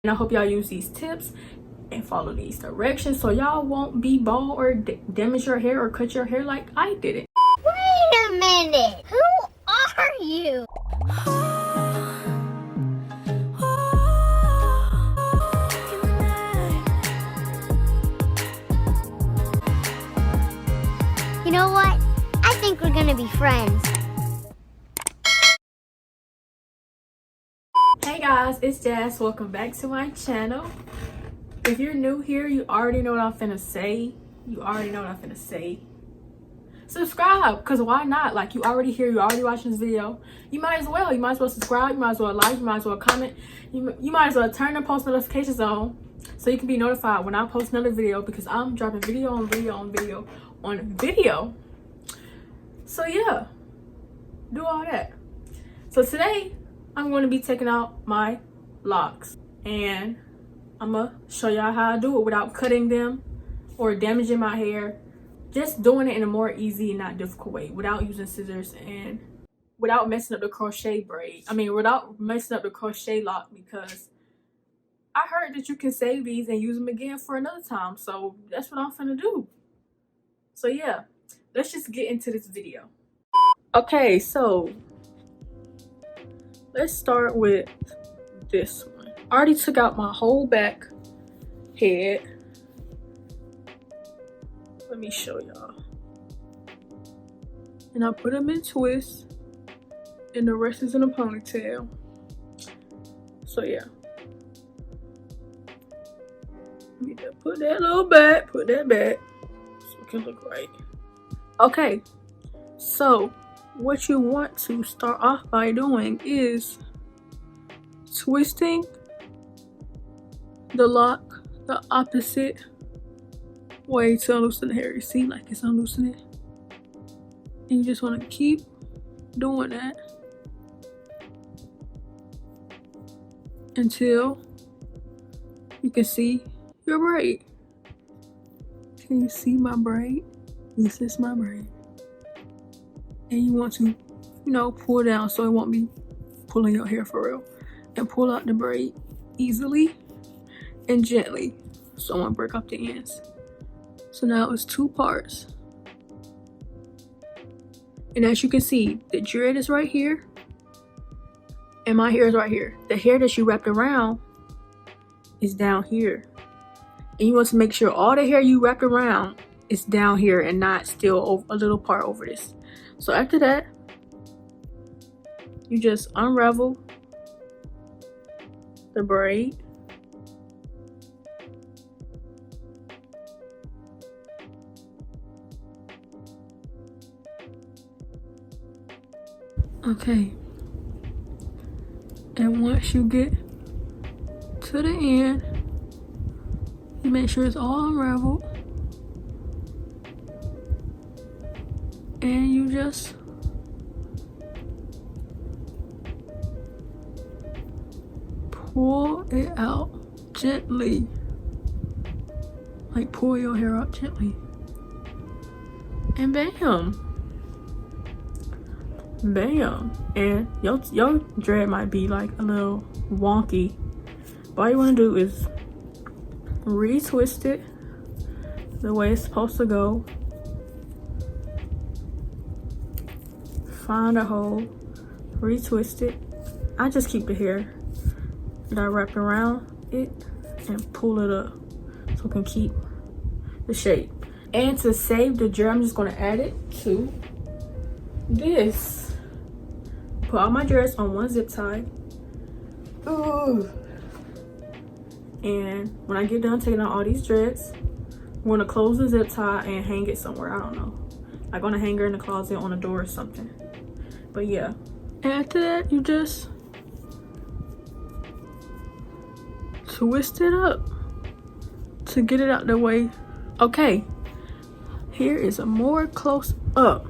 And I hope y'all use these tips and follow these directions so y'all won't be bald or damage your hair or cut your hair like I did it. Wait a minute. Who are you? You know what? I think we're gonna be friends. Hey guys, it's Jazz. Welcome back to my channel. If you're new here, you already know what I'm finna say. Subscribe, because why not? Like, you already here, you already watching this video. You might as well subscribe, you might as well like, you might as well comment. You might as well turn the post notifications on so you can be notified when I post another video, because I'm dropping video on video on video on video. So yeah, do all that. So today I'm going to be taking out my locks, and I'm gonna show y'all how I do it without cutting them or damaging my hair. Just doing it in a more easy and not difficult way, without using scissors and without messing up the crochet braid. Without messing up the crochet lock, because I heard that you can save these and use them again for another time. So that's what I'm finna do. So yeah, let's just get into this video. Okay, so let's start with this one. I already took out my whole back head. Let me show y'all. And I put them in twists, and the rest is in a ponytail. So yeah. Let me just put that little back, put that back, so it can look right. Okay, so what you want to start off by doing is twisting the lock the opposite way to unloosen the hair. You see, like it's unloosening, and you just want to keep doing that until you can see your braid. Can you see my braid? This is my braid. And you want to, pull down so it won't be pulling your hair for real, and pull out the braid easily and gently, so I won't break up the ends. So now it's two parts, and as you can see, the dread is right here and my hair is right here. The hair that you wrapped around is down here, and you want to make sure all the hair you wrapped around is down here and not still a little part over this. So after that, you just unravel the braid. Okay, and once you get to the end, you make sure it's all unraveled, and you just pull it out gently, like pull your hair out gently, and bam. Bam. And your dread might be like a little wonky, but all you want to do is retwist it the way it's supposed to go. Find a hole, retwist it. I just keep the hair that I wrapped around it and pull it up so it can keep the shape. And to save the dread, I'm just going to add it to this. Put all my dreads on one zip tie. Ooh. And when I get done taking out all these dreads, I'm gonna close the zip tie and hang it somewhere. I don't know, like on a hanger in the closet, on a door or something. But yeah, after that, you just twist it up to get it out the way. Okay, here is a more close up.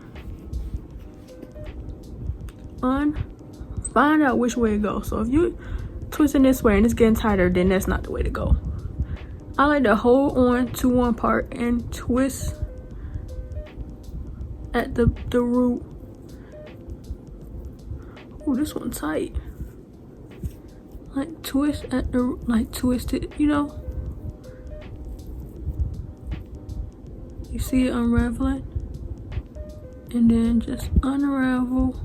Find out which way it goes. So if you twisting this way and it's getting tighter, then that's not the way to go. I like to hold on to one part and twist at the root. Oh, this one's tight. like twist at the, like twist it, you know. You see it unraveling, and then just unravel,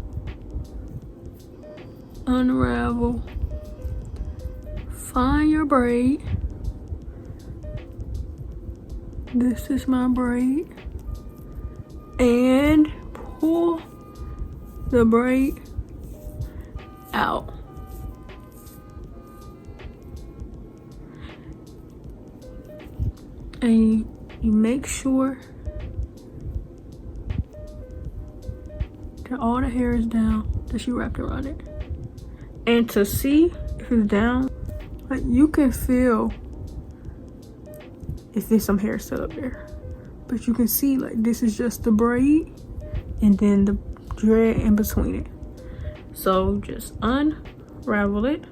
unravel. Find your braid. This is my braid, and pull the braid out. And you make sure that all the hair is down that you wrapped around it. And to see if it's down, like you can feel if there's some hair still up there. But you can see like this is just the braid and then the dread in between it. So just unravel it.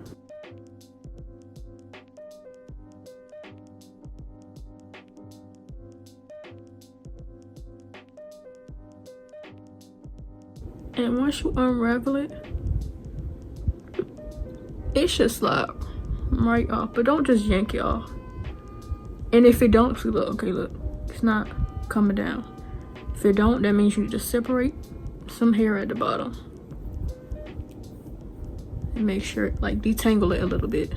And once you unravel it, it should slide right off, but don't just yank it off. And if it don't, see, look, okay, look, it's not coming down. If it don't, that means you need to separate some hair at the bottom and make sure, like, detangle it a little bit,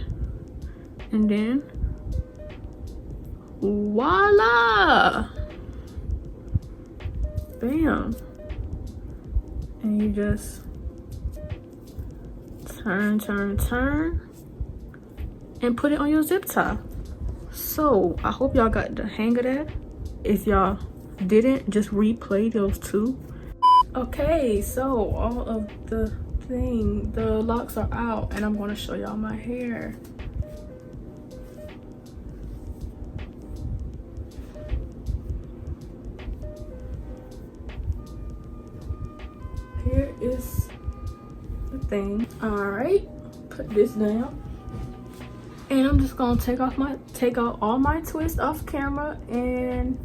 and then voila, bam. And you just turn, and put it on your zip tie. So I hope y'all got the hang of that. If y'all didn't, just replay those two. Okay, so all of the locks are out, and I'm gonna show y'all my hair. Here is the thing. All right, put this down, and I'm just gonna take out all my twists off camera, and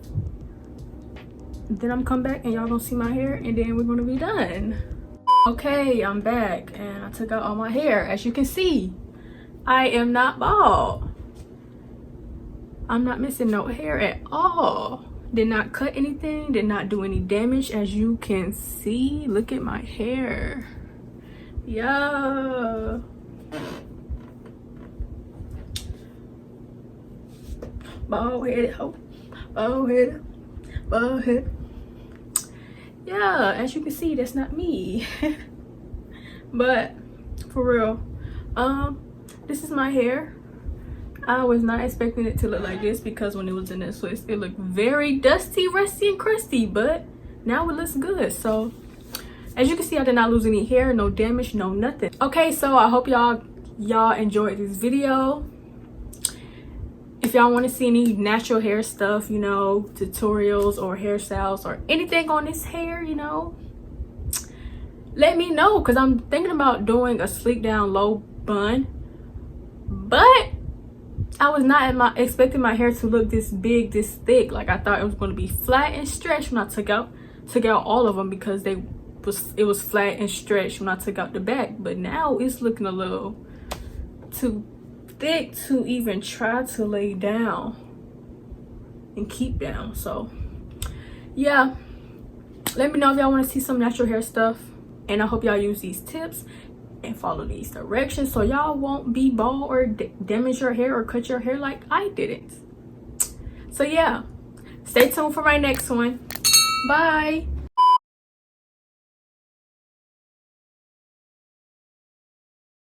then I'm come back and y'all gonna see my hair, and then we're gonna be done. Okay, I'm back, and I took out all my hair. As you can see, I am not bald. I'm not missing no hair at all. Did not cut anything, did not do any damage. As you can see, look at my hair. Yeah. Bald headed hoe. Bald headed. Bald headed. Yeah, as you can see, that's not me. But for real, this is my hair. I was not expecting it to look like this, because when it was in this twist, it looked very dusty, rusty, and crusty, but now it looks good. So as you can see, I did not lose any hair, no damage, no nothing. Okay, so I hope y'all enjoyed this video. If y'all want to see any natural hair stuff, you know, tutorials or hairstyles or anything on this hair, you know, let me know, because I'm thinking about doing a sleek down low bun. But I was not expecting my hair to look this big, this thick. Like, I thought it was going to be flat and stretched when I took out all of them, because it was flat and stretched when I took out the back. But now it's looking a little too thick to even try to lay down and keep down. So yeah, let me know if y'all want to see some natural hair stuff, and I hope y'all use these tips and follow these directions so y'all won't be bald or damage your hair or cut your hair like I didn't. So yeah, stay tuned for my next one. Bye.